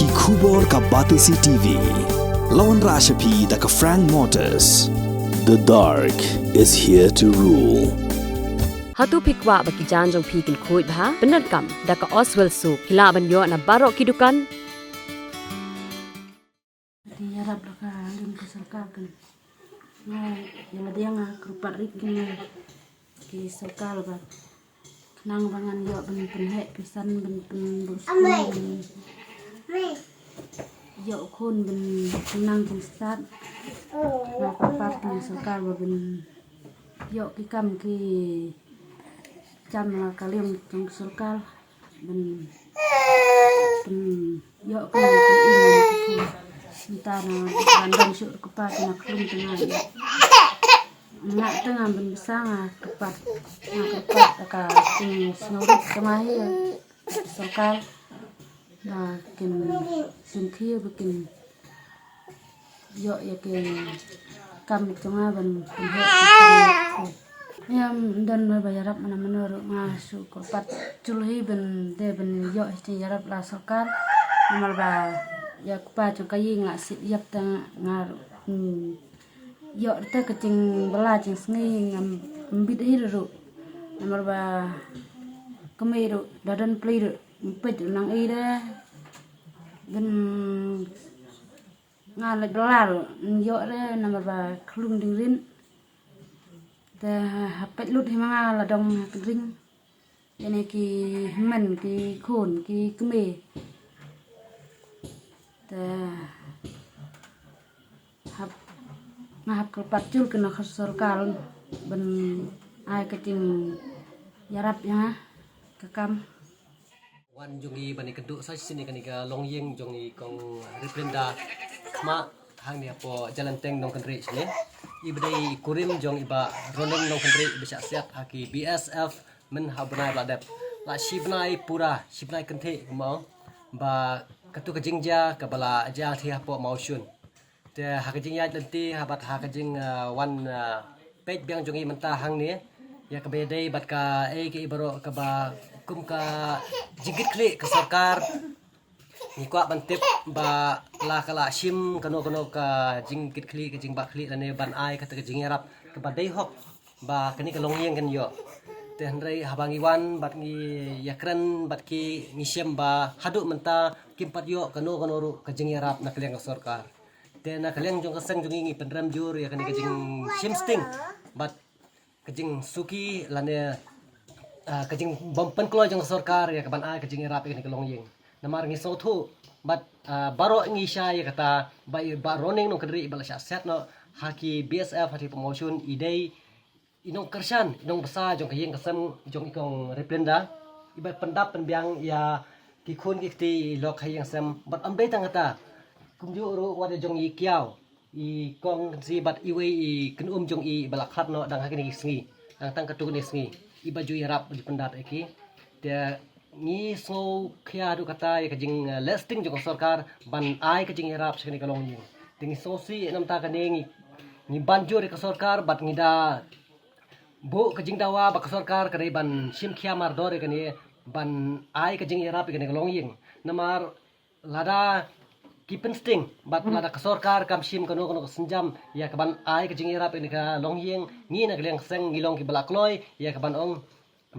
Ki Khubor ka Batisi TV. Lawan Rashapi da ka Frank Motors. The dark is here to rule. Hatu pikwa bagi janjong pikin kuit bah benar kam da ka Oswell su hila banyo na barok kidukan. Di harap ka lim keserka kan. Nah, yang ada yang kerupat rikin ki sekal ba. Nang bangan yo ben penhek pisan ben buskun. Yo kun ben nang ben start. Nah, papat ni sekal ba ben yo ki kam ki jam la kalium tong sekal ben yo kun ben ini minta na bandang syuk kepat na kelum tengah nak tengah ben besar kepat ka snorit tengah ya sekal na kin sungki bikin yo ya ke kam tengah ben ya dan bayarap mana menurut masuk kepat culhi ben de ben yo isti yarap la sekal nomor ba ya kupa cukai ngak siap tang ngar yo te kecing bela cing sengi ngambit hiru nomor ba kemiru dadan pliru pet nang ira ben ngal dolar yo re nomor ba klung dingrin te hapet lut himanga la dong ring ini ki men ki khon ki kemi ngahap kepat jul kena kesorkal ben ai kecing yarap ya kekam wan jongi bani keduk sa sini kanika longyeng jongi kong reprenda ma hang ni apo jalan teng nong kendri sini ibdai kurim jong iba rolling nong kendri bisa siap haki BSF men habnai ladap la shibnai pura shibnai kenthe mau ba katu kejingja kabala aja thi hapo mausun te hakajingya lenti habat hakajing wan page biang jongi menta hang ni ya kabedai bat ka ke ibaro ka ba kum ka jigit kli ke sarkar ni kwa bantip ba la kala shim kano ka jingit kli ke jing ba kli lane ban ai kata ke jing yarap ka badai hok ba kani ka longyeng kan yo te handrai habangi wan bat ngi yakran bat ki ngisem ba haduk menta kimpat yo kano ru ka jing yarap na kleng sarkar te na kaleng jong kasang jong ngi pendram jur ya kani ka jing shimsting bat ka jing suki lane ka jing bompen klo jong sarkar ya ka ban ai ka jing yarap kani ka longyeng namar ngi sothu bat baro ngi sha ya kata ba roning no kadri bala sha set no haki BSF hati promotion idei inong kersan inong besa jong kayeng kasam jong ikong reprenda iba pendap penbiang ya ki khun ki ti lok hayang sam bat ambe tangata kumju ru wada jong i kiao i kong si bat iwe i kenum jong i balakhat no dang hakini sngi dang tang katu ni sngi iba ju yarap di pendat eki dia ni so khia du kata ya kajing listing jong sarkar ban ai kajing yarap sekni kalong ni tingi so si nam ta kaneng ni banjur ka sarkar bat ngida bu kajing dawa bak sarkar kadai ban sim khia mar dore kani ban ai kajing yarap kani kalong ying namar lada kipen sting bat lada ka sarkar kam sim kano senjam ya kaban ai kajing yarap kani ka long ying ni na geleng seng ngilong ki balakloi ya kaban ong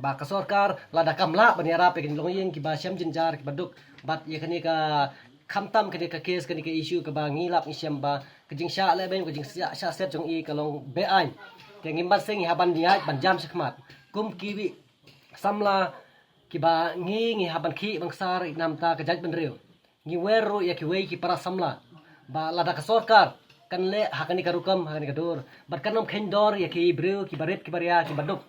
ba ka sarkar lada kamla ban yarap kani long ying ki ba syam jinjar ki baduk bat ya kani ka khamtam kani ka case kani ka issue ka ba ngilap ni syam ba kajing sha le ben kajing sha set jong i kalong be ai tengi masing haban dia ban jam sekmat kum kiwi samla kiba ngi haban ki bangsar nam ta ka jaj ben riu ngi weru ya ki wei ki para samla ba lada ka sarkar kan le hakani ka rukam hakani ka dur bat kanom khendor ya ki briu ki baret ki baria ki baduk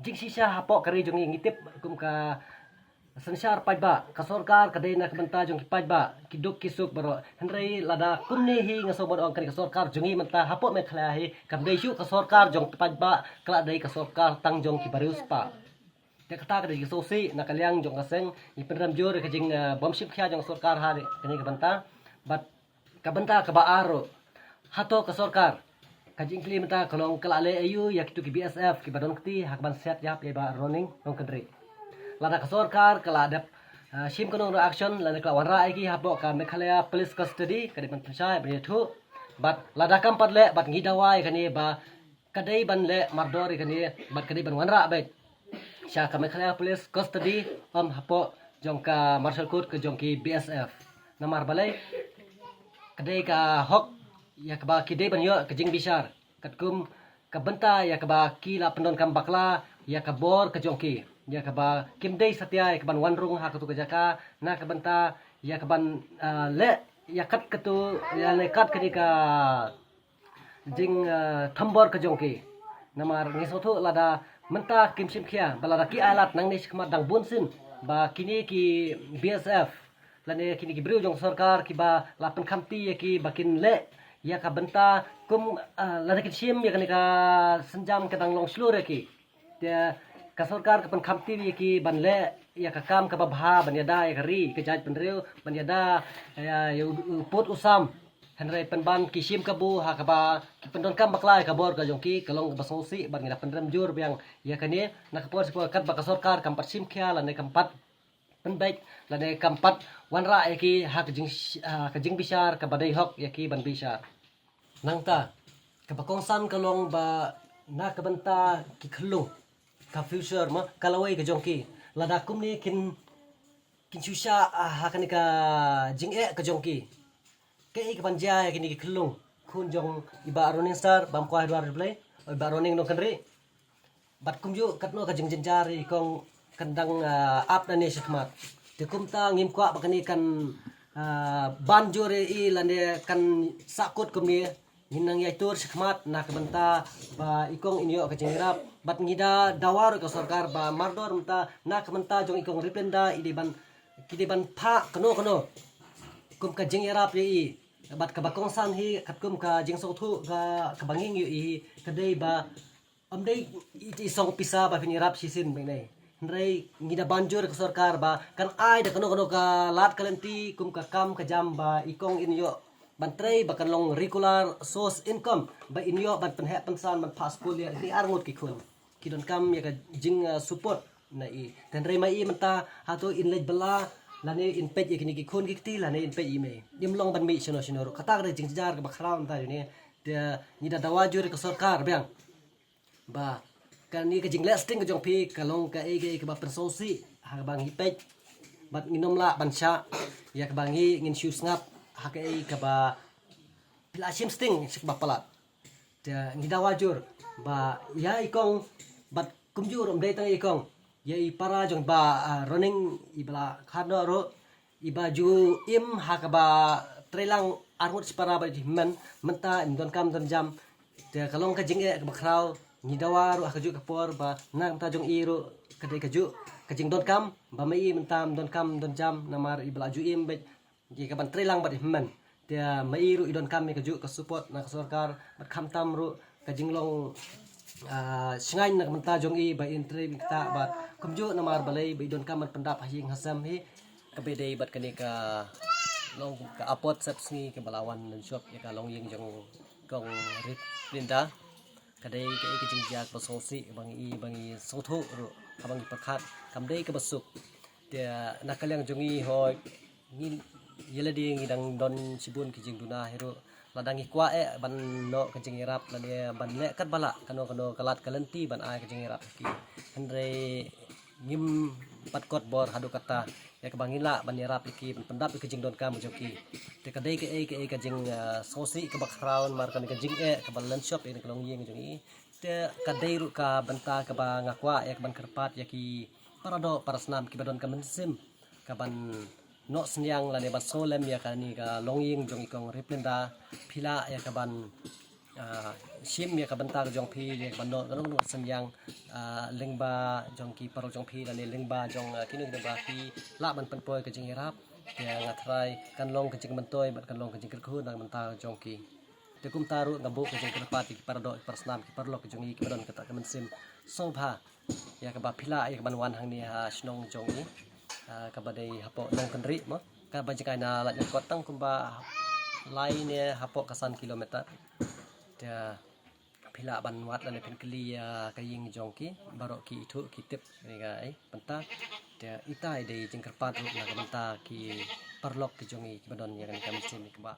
jing sisa hapok kari jong ngitip kum ka sensar pajba ka sarkar kadai na kebenta jong ki pajba ki duk ki suk baro hendrai lada kumni hi ngasobod ong kan ka sarkar jongi menta hapok me khla hi kam dei shu ka sarkar jong pajba kala dei ka sarkar tang jong ki barius pa te kata ka dei so si na kalyang jong kaseng i penram jor ka jing bomship khya jong sarkar ha kani ka benta bat ka benta ka ba aro hato ka sarkar ka jing kli menta kalong kala le ayu yak tu ki BSF ki badon kti hak ban set yap ya ba running nong kadri lada ka sarkar kala adap Shim kono action la nekla wanra iki hapo ka Meghalaya police custody kadi ban pensai bani thu bat lada kam padle bat ngidawai kani ba kadai ban le mardori kani bat kadai ban wanra bai sha ka Meghalaya police custody hapo jongka marshal court ke jongki BSF namar balai kadai ka hok ya ka ba kidai ban yo ke jing bishar katkum ka benta ya ka ba kila pendon kam bakla ya ka bor ke jongki ya kaban kimdei satya ya kaban wanrung ha katu kejaka na kabanta ya kaban le ya kat katu ya le kat kedika jing thambor kejongki namar ngisotu lada menta kimsim khia balada ki alat nang ni khmat dang bunsin ba kini ki BSF lane kini ki brio jong sarkar ki ba lapen khamti ya ki bakin le ya kabanta kum lada kisim ya kanika senjam kadang long slur ki dia ka sarkar ka pan khamti ki banle ya ka kam ka babha banyada ya kari ka jaj penreu banyada ya pot usam hanrai penban kisim ka bu ha ka ba ki pendon kam baklai ka bor ka jongki kalong ka basosi ban ngida pendram jur biang ya kani nak por kat ba ka sarkar kam pat sim khia la ne kam pat penbaik la ne kam pat wanra ya ki ha ka jing bishar ka badai hok ya ki ban bishar nangta ka bakongsan kalong ba na ka banta ki khlu ka future ma kalawai ka jongki lada kum ni kin susah hakani ka jing ka jongki ke panja kini ki khulung khun jong iba roning star bam ko hadwar play iba roning no kanri bat kum ju katno ka jing jenjari kong kandang ap na ni sikmat te kum ta ngim kwa bakani kan banjore i lande kan sakut kum ni hinang yaitur sikmat na kabanta ba ikong inyo ka jingrap bat ngida dawar ka sarkar ba mardor mta na kabanta jong ikong replenda kidiban pha kano kum ka jingrap ye bat ka bakong san hi katkum ka jing sothu ka banging yu kadai ba amdai iti song pisa ba pinirap sisin benai nrai ngida banjur ka sarkar ba kan ai da kano ka lat kalenti kum ka kam ka jam ba ikong inyo bantrai bakan long regular source income ba inyo ban penhe pensan ban passport ya ni arngot ki khun kidon kam ya ka jing support na i tenrai mai menta hato inlej bala lane in page kini ki khun ki ti lane in page me dim long ban mi shino ro kata ga jing jar ka bakhram ta ni dia ni da dawajur ka sarkar bang ba kan ni ka jing lasting ka jong pi kalong ka ege ka ba persosi ha bang hi page bat nginom la ban sha ya ka bang hi ngin shoes ngap hakai kaba pilasim sting sik bapalat dia ngida wajur ba ya ikong bat kumjur dai tang ikong ya para jong ba running ibla khadno ro ibaju im hakaba trelang armut para ba men menta indon kam don jam dia kalong ka jinge ka bakrau ngida waru akaju ka por ba na menta jong iru kadai kaju kajing don kam ba mai mentam don kam don jam namar ibla ju im bet jika ban trilang bat himman dia mairu idon kami kaju ke support na sarkar bat khamtam ru ka jinglong singai nak menta jong i ba entry kita bat kumju namar balai ba idon kam pendap hing hasam hi ka bedai bat kani ka long ka apot sapsni ke balawan nan shop ya ka long ying jong kong rip linda kadai ka jing jak basosi bangi sotho ru abangi pakhat kamdai ka basuk dia nakalyang jongi hoi ngin yeladi ngidang don sibun kijing duna hero ladangi kwa ban no kijing irap lani ban le kat bala kano kalat kalenti ban ai kijing irap ki andre ngim pat kot bor hadu kata ya kabangila ban irap ki pendap kijing don kam joki te kadai ke kijing sosi ke background mar kan kijing ke balan shop ini kalong yeng jongi te kadai ru ka banta ka ba ngakwa ya ban kerpat ya ki parado parasnam ki badon kamensim kaban no senyang lane bat solem ya kani ka longying jong ikong replenda phila ya kaban sim ya kabanta jong phi ya ban no no senyang lengba jong ki parok jong phi lane lengba jong kinu ba phi la ban penpoi ka jing irap ya ngatrai kan long ka jing bantoi bat kan long ka jing kerkhun nang banta jong ki te kum taru ngabu ka jing kerpat ki parado persnam ki parlo ka jong ki badon kata kamen sim sobha ya ka ba phila ya ban wan hang ni ha snong jong ni kabadai hapo nong kendri mo kabanjika na lat kotang kumba lain ya hapo kasan kilometer dia phila ban wat lan pen kelia kaying jongki barok ki itu kitip ni gai penta dia itai dei jengkerpat na benta ki perlok ki jongi ki badon ya kan kami sini keba